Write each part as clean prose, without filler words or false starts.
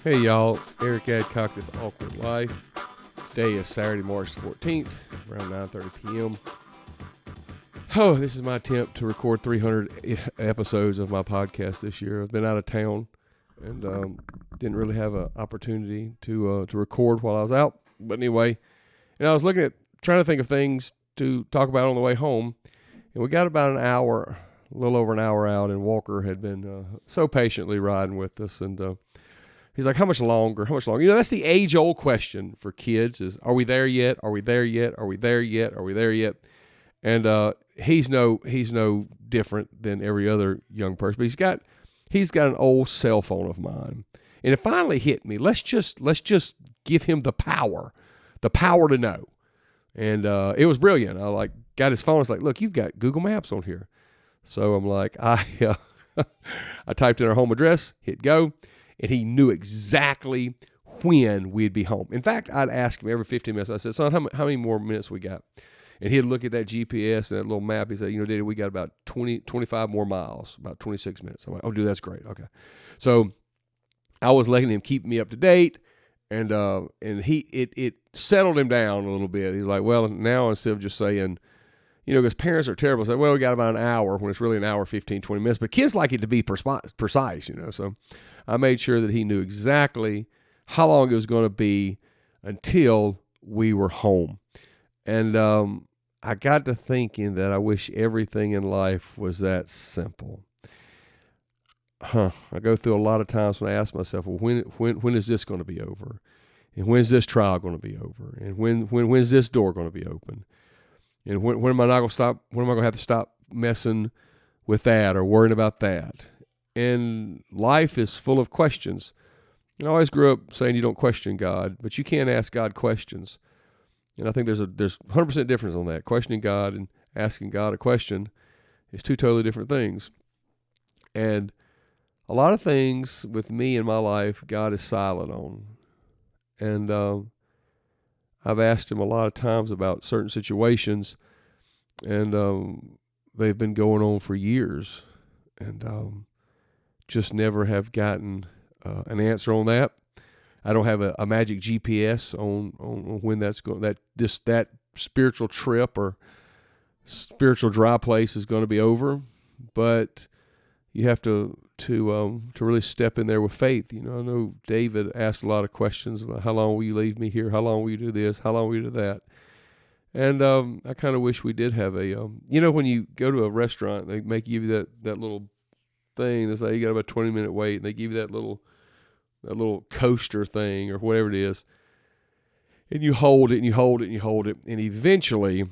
Hey y'all, Eric Adcock, This Awkward Life. Today is Saturday, March 14th, around 9:30 p.m. Oh, this is my attempt to record 300 episodes of my podcast this year. I've been out of town and didn't really have an opportunity to record while I was out. But anyway, I was trying to think of things to talk about on the way home, and we got about an hour, a little over an hour out, and Walker had been so patiently riding with us, and he's like, how much longer? You know, that's the age-old question for kids is, are we there yet? Are we there yet? Are we there yet? Are we there yet? And he's no different than every other young person. But he's got an old cell phone of mine. And it finally hit me. Let's just give him the power to know. And it was brilliant. I got his phone. I was like, look, you've got Google Maps on here. So I'm like, I typed in our home address, hit go. And he knew exactly when we'd be home. In fact, I'd ask him every 15 minutes. I said, son, how many more minutes we got? And he'd look at that GPS and that little map. He said, Daddy, we got about 25 more miles, about 26 minutes. I'm like, oh, dude, that's great. Okay. So I was letting him keep me up to date. And it settled him down a little bit. He's like, well, now instead of just saying, because parents are terrible. Say, well, we got about an hour when it's really an hour, 15, 20 minutes. But kids like it to be precise, So I made sure that he knew exactly how long it was going to be until we were home. And I got to thinking that I wish everything in life was that simple. I go through a lot of times when I ask myself, well, when is this going to be over? And when's this trial going to be over? And when's this door going to be open? And when am I not going to stop? When am I going to have to stop messing with that or worrying about that? And life is full of questions. And I always grew up saying you don't question God, but you can't ask God questions. And I think there's 100% difference on that. Questioning God and asking God a question is two totally different things. And a lot of things with me in my life, God is silent on. And I've asked him a lot of times about certain situations, and they've been going on for years, and just never have gotten an answer on that. I don't have a magic GPS on when that's going. That spiritual trip or spiritual dry place is going to be over, but you have to really step in there with faith. I know David asked a lot of questions about how long will you leave me here? How long will you do this? How long will you do that? And I kind of wish we did have a, when you go to a restaurant, they make you that little thing. They say you got about a 20-minute wait, and they give you that little coaster thing or whatever it is. And you hold it and you hold it and you hold it. And eventually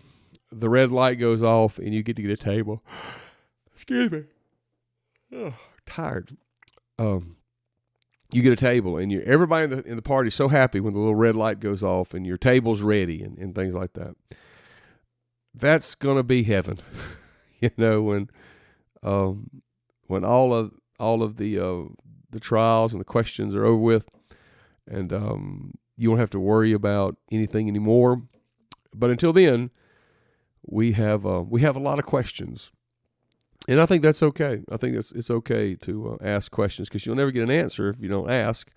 the red light goes off and you get to get a table. Excuse me. Oh, tired. You get a table, and everybody in the party is so happy when the little red light goes off and your table's ready and things like that. That's gonna be heaven, when all of the trials and the questions are over with, and you don't have to worry about anything anymore. But until then, we have a lot of questions. And I think that's okay. I think it's okay to ask questions because you'll never get an answer if you don't ask.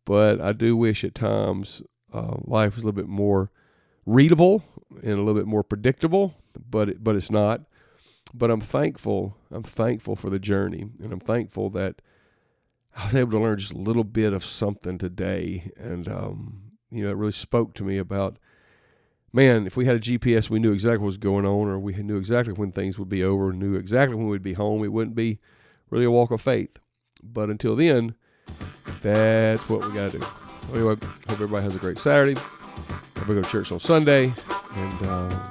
But I do wish at times life was a little bit more readable and a little bit more predictable, but it's not. But I'm thankful. I'm thankful for the journey, and I'm thankful that I was able to learn just a little bit of something today. And it really spoke to me about, man, if we had a GPS, we knew exactly what was going on, or we knew exactly when things would be over, knew exactly when we'd be home, it wouldn't be really a walk of faith. But until then, that's what we got to do. So anyway, hope everybody has a great Saturday. Everybody go to church on Sunday, and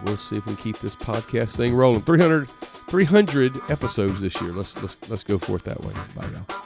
we'll see if we can keep this podcast thing rolling. 300 episodes this year. Let's go for it that way. Bye, y'all.